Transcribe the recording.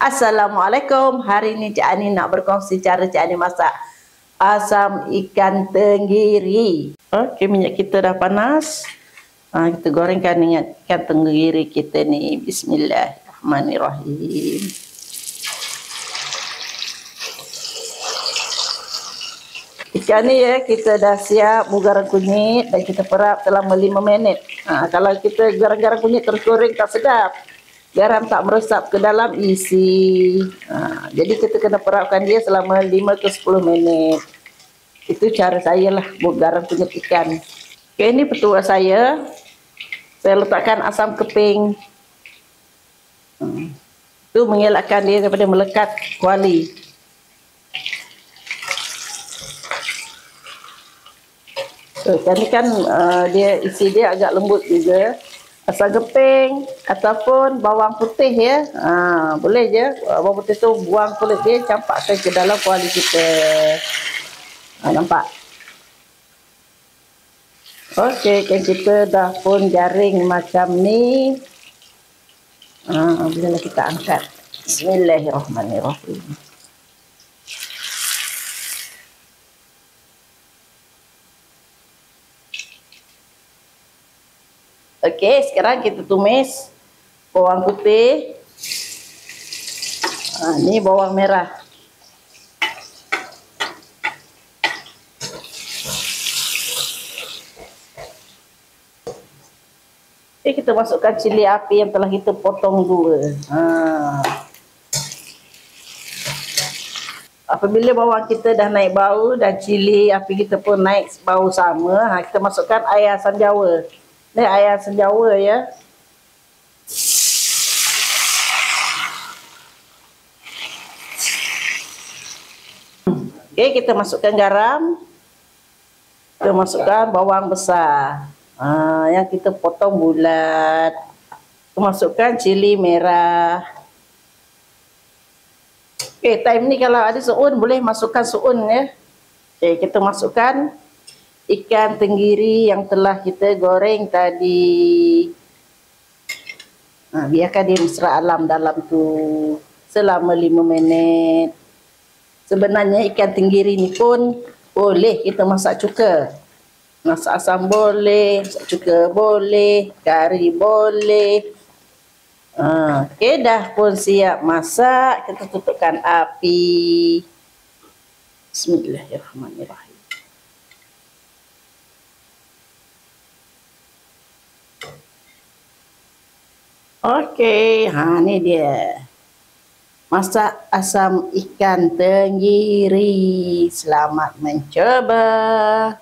Assalamualaikum. Hari ini Cik Ani nak berkongsi cara Cik Ani masak asam ikan tenggiri. Okey, minyak kita dah panas. Kita gorengkan dengan ikan tenggiri kita ni. Bismillahirrahmanirrahim. Ikan ni ya, kita dah siap garam kunyit dan kita perap selama 5 minit. Kalau kita garam kunyit terus goreng tak sedap. Garam tak meresap ke dalam isi. Jadi kita kena perapkan dia selama 5 ke 10 minit. Itu cara saya lah buat garam kunyit ikan. Okay, ini petua saya. Saya letakkan asam keping. Itu mengelakkan dia daripada melekat kuali. Ikan ni kan dia isi dia agak lembut juga. Asam keping ataupun bawang putih ya. Boleh je. Bawang putih tu buang kulit dia, campakkan ke dalam kuali kita. Nampak? Okey, kan kita dah pun garing macam ni. Bila kita angkat. Bismillahirrahmanirrahim. Okey, sekarang kita tumis bawang putih. Ni bawang merah. Okey, kita masukkan cili api yang telah kita potong dua. Apabila bawang kita dah naik bau dan cili api kita pun naik bau sama, kita masukkan air asam jawa. Ni air asam jawa ya. Okey, kita masukkan garam. Kita masukkan bawang besar. Yang kita potong bulat. Kita masukkan cili merah. Okey, time ni kalau ada suun boleh masukkan suun ya. Okey, kita masukkan ikan tenggiri yang telah kita goreng tadi. Biarkan dia mesra alam dalam tu selama 5 minit. Sebenarnya ikan tenggiri ni pun boleh kita masak cuka. Masak asam boleh, masak cuka boleh, kari boleh. Okey, dah pun siap masak. Kita tutupkan api. Bismillahirrahmanirrahim. Okey, ni dia. Masak asam ikan tenggiri. Selamat mencoba.